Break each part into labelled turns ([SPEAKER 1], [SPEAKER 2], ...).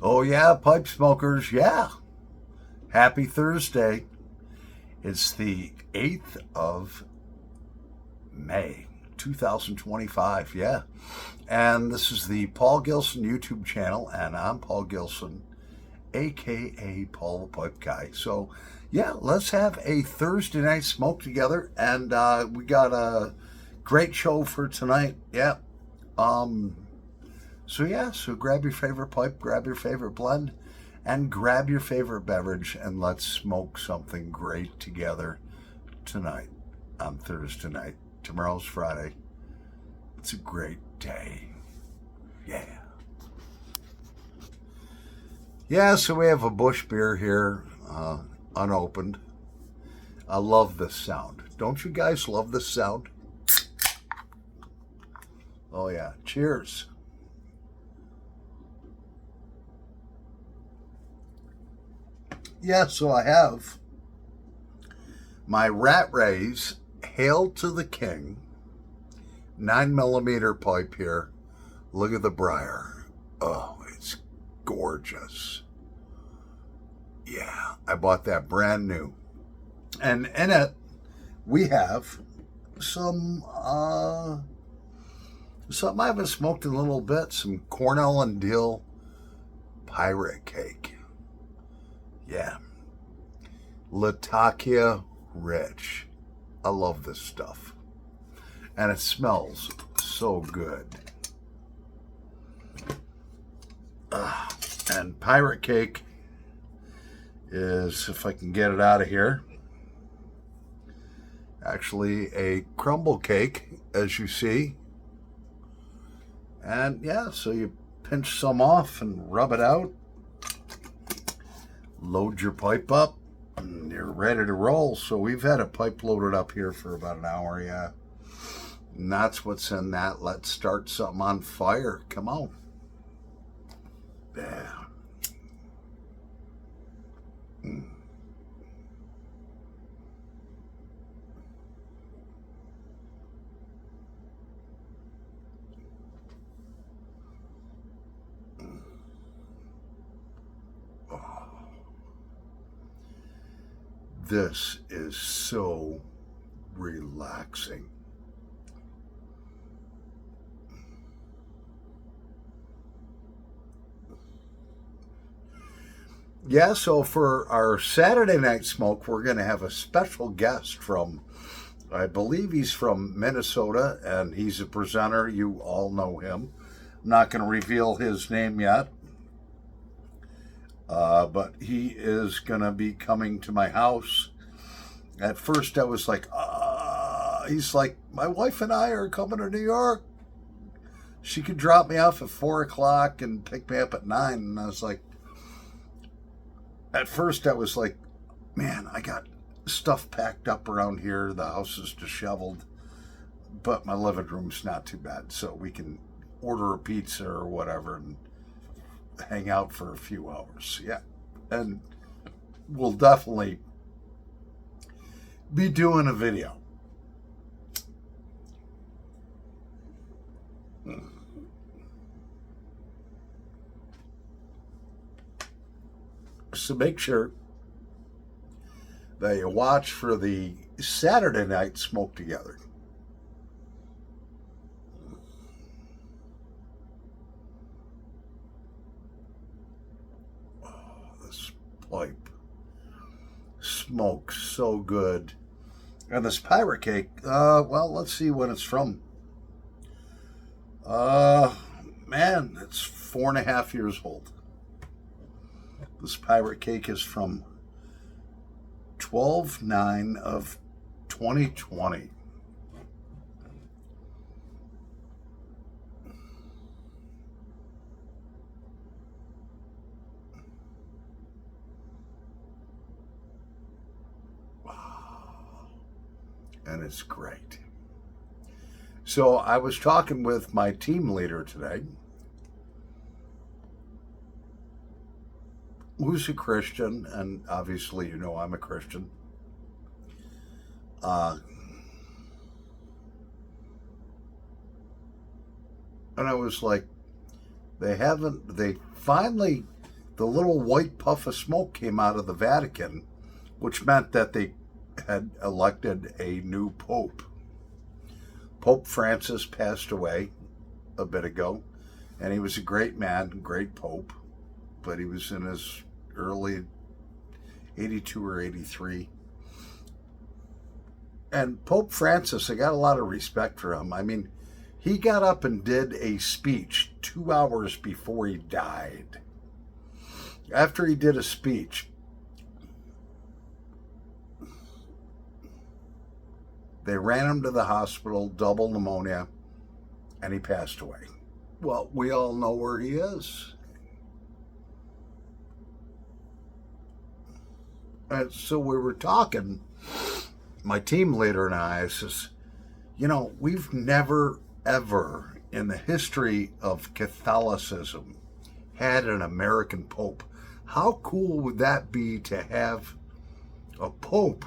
[SPEAKER 1] Oh, yeah, pipe smokers, yeah. Happy Thursday. It's the 8th of May, 2025, yeah. And this is the Paul Gilson YouTube channel, and I'm Paul Gilson, aka Paul the Pipe Guy. So, yeah, let's have a Thursday night smoke together, and we got a great show for tonight, yeah. Um, so grab your favorite pipe, grab your favorite blend, and grab your favorite beverage, and let's smoke something great together tonight on Thursday night. Tomorrow's Friday. It's a great day. Yeah. Yeah, so we have a Bush beer here, unopened. I love this sound. Don't you guys love this sound? Oh, yeah. Cheers. Yeah, so I have my Rat Rays Hail to the King 9mm pipe here. Look at the briar. Oh, it's gorgeous. Yeah, I bought that brand new. And in it, we have some, something I haven't smoked in a little bit, some Cornell and Dill pirate cake. Yeah. Latakia Rich. I love this stuff. And it smells so good. And pirate cake is, if I can get it out of here, actually a crumble cake, as you see. And yeah, so you pinch some off and rub it out. Load your pipe up, and you're ready to roll. So we've had a pipe loaded up here for about an hour, yeah. And that's what's in that. Let's start something on fire. Come on. Yeah. Mm. This is so relaxing. Yeah, so for our Saturday night smoke, we're going to have a special guest from, I believe he's from Minnesota, and he's a presenter. You all know him. I'm not going to reveal his name yet, but he is going to be coming to my house. At first, I was like, he's like, my wife and I are coming to New York. She could drop me off at 4 o'clock and pick me up at 9. And I was like, at first, I was like, man, I got stuff packed up around here. The house is disheveled, but my living room's not too bad. So we can order a pizza or whatever and hang out for a few hours. Yeah. And we'll definitely be doing a video. So make sure that you watch for the Saturday night smoke together. Oh, this pipe smokes so good. And this pirate cake, well, let's see when it's from. Man, it's 4.5 years old. This pirate cake is from 12/9 of 2020. And it's great. So I was talking with my team leader today, who's a Christian, and obviously, you know, I'm a Christian. Uh, and I was like, they finally the little white puff of smoke came out of the Vatican, which meant that they had elected a new pope. Pope Francis passed away a bit ago, and he was a great man, great pope, but he was in his early 82 or 83. And Pope Francis, I got a lot of respect for him. I mean, he got up and did a speech 2 hours before he died. After he did a speech, they ran him to the hospital, double pneumonia, and he passed away. Well, we all know where he is. And so we were talking, my team leader and I says, we've never, ever in the history of Catholicism had an American pope. How cool would that be to have a pope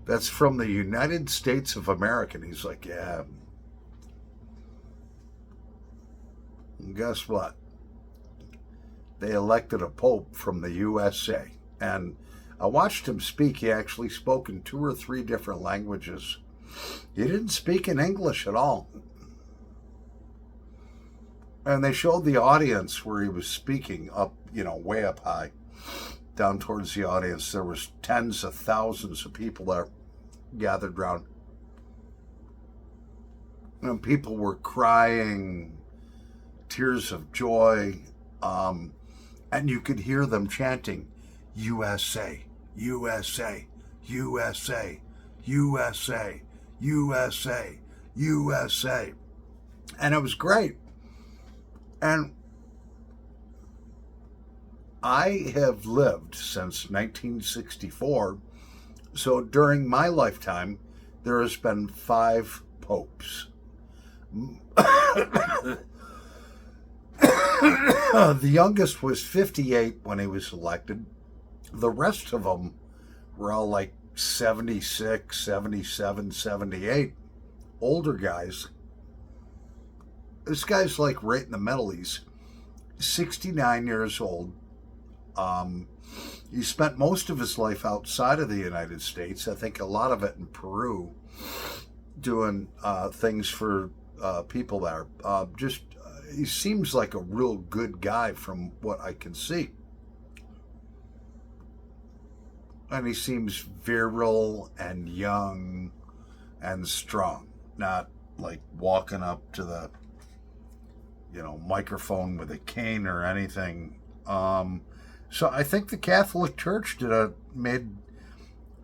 [SPEAKER 1] that's from the United States of America? And he's like, yeah. And guess what? They elected a pope from the USA. And I watched him speak. He actually spoke in 2 or 3 different languages. He didn't speak in English at all. And they showed the audience where he was speaking up, way up high, down towards the audience. There was tens of thousands of people that gathered around. And people were crying, tears of joy. And you could hear them chanting, USA, USA, USA, USA, USA, USA. And it was great. And I have lived since 1964. So during my lifetime, there has been 5 popes. The youngest was 58 when he was elected. The rest of them were all like 76, 77, 78. Older guys. This guy's like right in the middle. He's 69 years old. He spent most of his life outside of the United States. I think a lot of it in Peru, doing things for people there. He seems like a real good guy from what I can see. And he seems virile and young and strong, not like walking up to the microphone with a cane or anything. So I think the Catholic Church made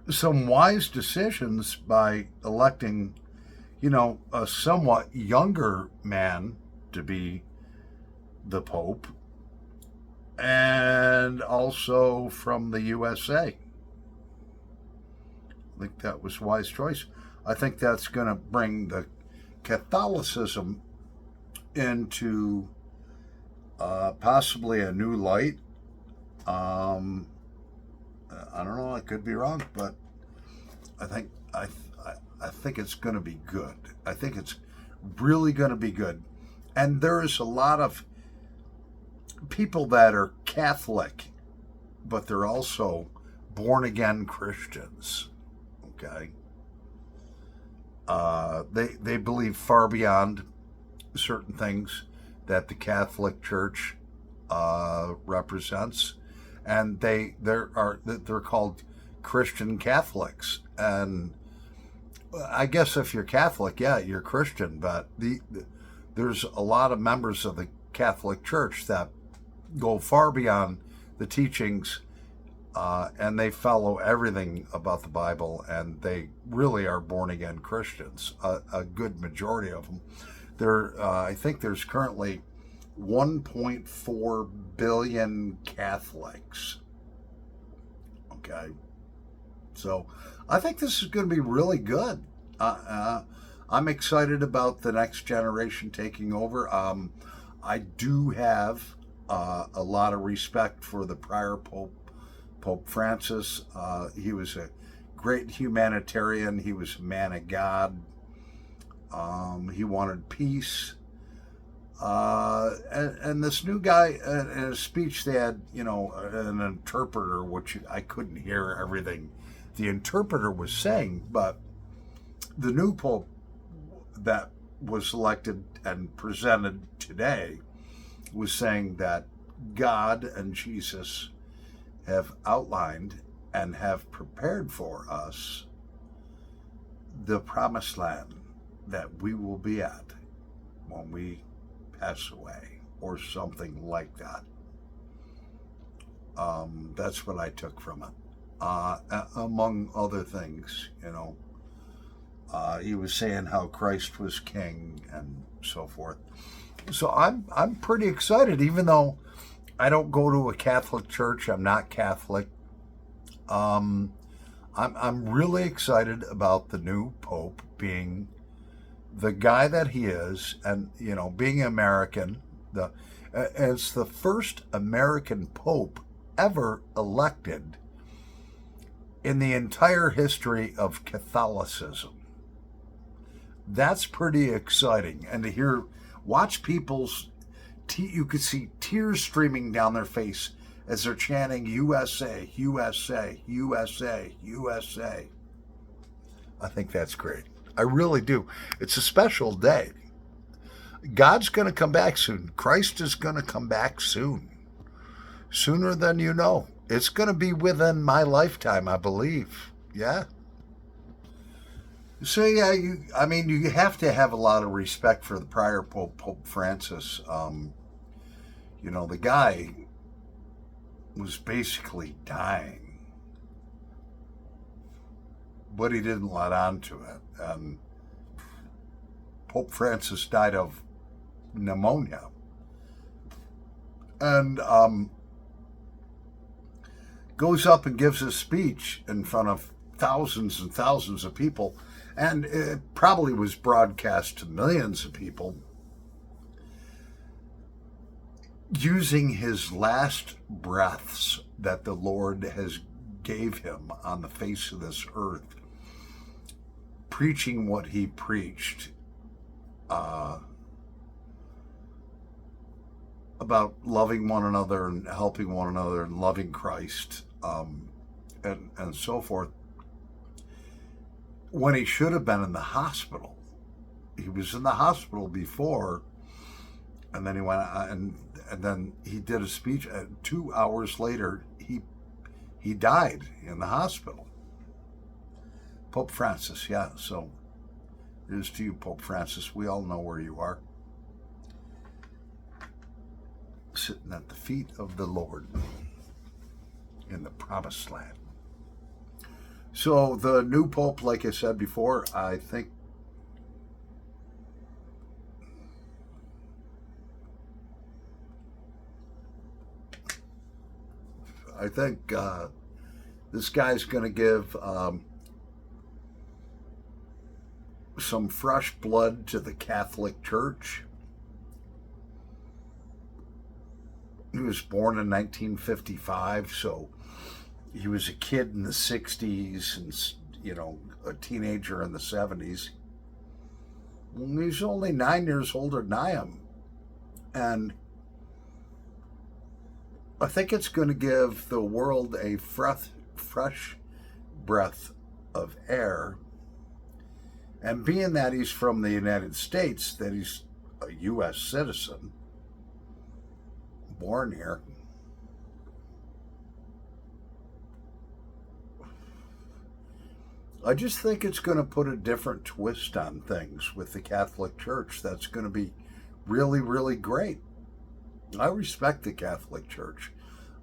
[SPEAKER 1] some wise decisions by electing, a somewhat younger man to be the Pope, and also from the USA. I think that was a wise choice. I think that's going to bring the Catholicism into possibly a new light. I don't know. I could be wrong, but I think it's going to be good. I think it's really going to be good. And there is a lot of people that are Catholic, but they're also born again Christians. Okay. They believe far beyond certain things that the Catholic Church represents, and they're called Christian Catholics. And I guess if you're Catholic, yeah, you're Christian, but there's a lot of members of the Catholic Church that go far beyond the teachings, and they follow everything about the Bible, and they really are born-again Christians, a good majority of them. I think there's currently 1.4 billion Catholics. Okay. So I think this is going to be really good. I'm excited about the next generation taking over. I do have a lot of respect for the prior Pope, Pope Francis. He was a great humanitarian. He was a man of God. He wanted peace. And this new guy, in his speech, they had, an interpreter, which I couldn't hear everything the interpreter was saying, but the new pope that was elected and presented today was saying that God and Jesus have outlined and have prepared for us the promised land that we will be at when we pass away, or something like that. That's what I took from it. Among other things, he was saying how Christ was king and so forth. So I'm pretty excited, even though I don't go to a Catholic church. I'm not Catholic. I'm really excited about the new Pope being the guy that he is, and being American. It's the first American Pope ever elected in the entire history of Catholicism. That's pretty exciting, and to watch people's, you could see tears streaming down their face as they're chanting USA, USA, USA, USA. I think that's great. I really do. It's a special day. God's going to come back soon. Christ is going to come back soon. Sooner than you know. It's going to be within my lifetime, I believe. Yeah. So yeah, you have to have a lot of respect for the prior Pope, Pope Francis. The guy was basically dying, but he didn't let on to it. Pope Francis died of pneumonia, and goes up and gives a speech in front of thousands and thousands of people, and it probably was broadcast to millions of people, using his last breaths that the Lord has gave him on the face of this earth, preaching what he preached about loving one another and helping one another and loving Christ, and so forth, when he should have been in the hospital. He was in the hospital before, and then he went and then he did a speech. 2 hours later, he died in the hospital. Pope Francis, yeah. So it is to you, Pope Francis. We all know where you are, sitting at the feet of the Lord in the promised land. So the new Pope, like I said before, I think this guy's going to give some fresh blood to the Catholic Church. He was born in 1955, so he was a kid in the 60s and, a teenager in the 70s. He's only 9 years older than I am. And I think it's going to give the world a fresh breath of air. And being that he's from the United States, that he's a U.S. citizen, born here, I just think it's going to put a different twist on things with the Catholic Church. That's going to be really, really great. I respect the Catholic Church.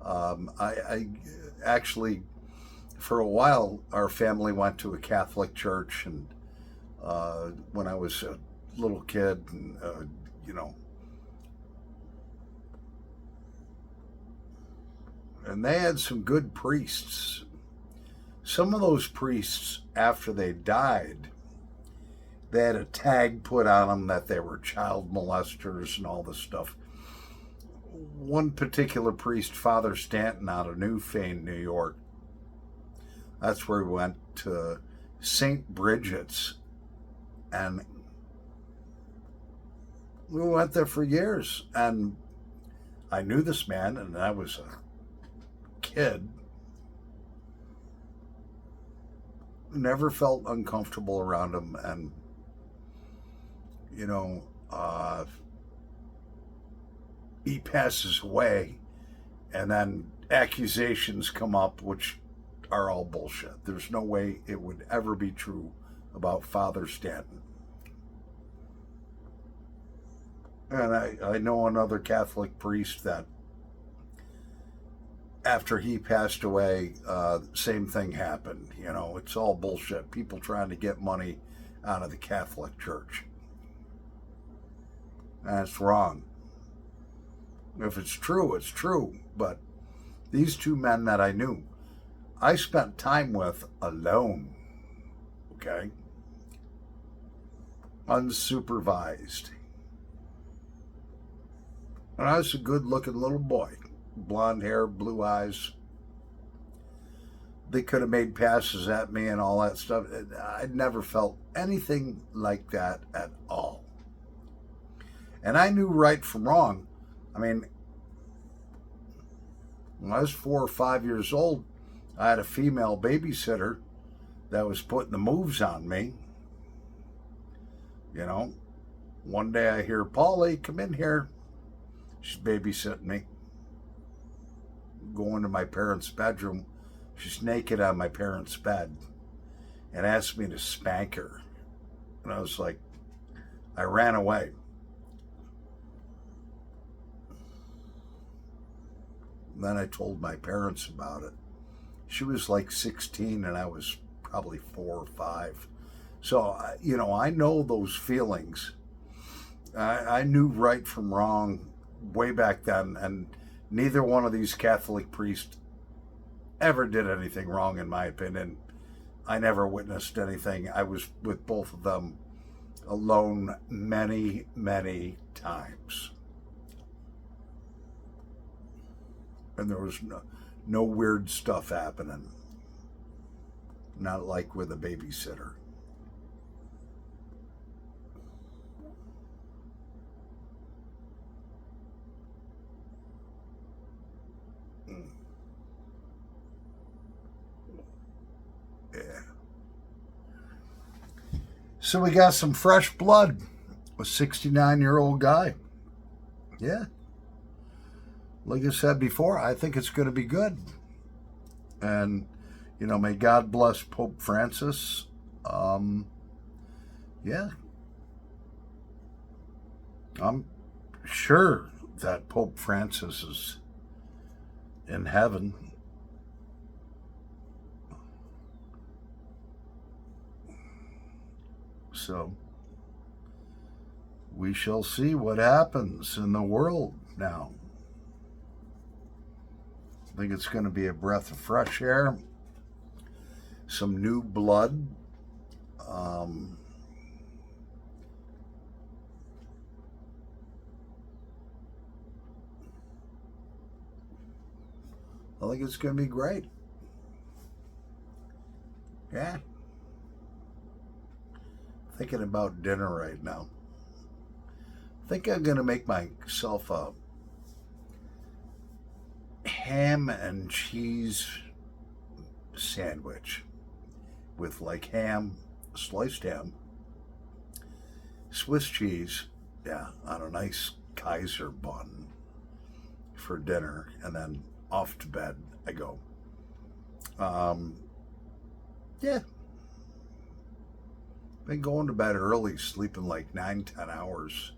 [SPEAKER 1] I actually, for a while, our family went to a Catholic church, and when I was a little kid, and and they had some good priests. Some of those priests, after they died, they had a tag put on them that they were child molesters and all this stuff. One particular priest, Father Stanton, out of Newfane, New York, that's where he went to St. Bridget's, and We went there for years, and I knew this man, and I was a kid. Never felt uncomfortable around him, and you know, he passes away, and then accusations come up, which are all bullshit. There's no way it would ever be true about Father Stanton. And I know another Catholic priest that after he passed away, same thing happened. You know, it's all bullshit. People trying to get money out of the Catholic Church. That's wrong. If it's true, it's true. But these two men that I knew, I spent time with alone. Okay? Unsupervised. And I was a good looking little boy. Blonde hair, blue eyes. They could have made passes at me and all that stuff. I'd never felt anything like that at all. And I knew right from wrong. I mean, when I was 4 or 5 years old, I had a female babysitter that was putting the moves on me. You know, one day I hear, "Paulie, come in here." She's babysitting me. Go into my parents' bedroom. She's naked on my parents' bed and asked me to spank her. And I was like, I ran away. And then I told my parents about it. She was like 16 and I was probably 4 or 5. So, you know, I know those feelings. I knew right from wrong way back then, and neither one of these Catholic priests ever did anything wrong, in my opinion. I never witnessed anything. I was with both of them alone many, many times. And there was no weird stuff happening. Not like with a babysitter. Yeah. So we got some fresh blood. A 69-year-old guy. Yeah. Like I said before, I think it's going to be good. And, you know, may God bless Pope Francis. Yeah. I'm sure that Pope Francis is in heaven. So we shall see what happens in the world now. I think it's going to be a breath of fresh air, some new blood. I think it's going to be great. Yeah. Thinking about dinner right now. I think I'm going to make myself a ham and cheese sandwich with like ham, sliced ham, Swiss cheese, yeah, on a nice Kaiser bun for dinner, and then off to bed I go. Yeah. Been going to bed early, sleeping like 9-10 hours.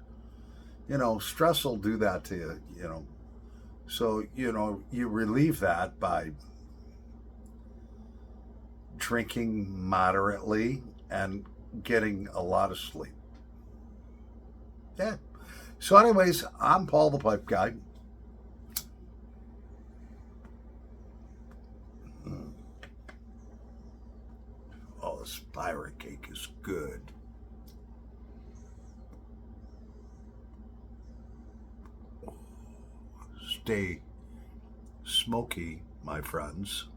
[SPEAKER 1] You know, stress will do that to you, you know. So, you know, you relieve that by drinking moderately and getting a lot of sleep. Yeah. So anyways, I'm Paul the Pipe Guy. Oh, this pirate cake is good. Stay smoky, my friends.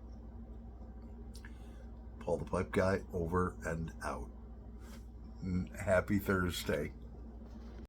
[SPEAKER 1] Paul the Pipe Guy, over and out. Happy Thursday.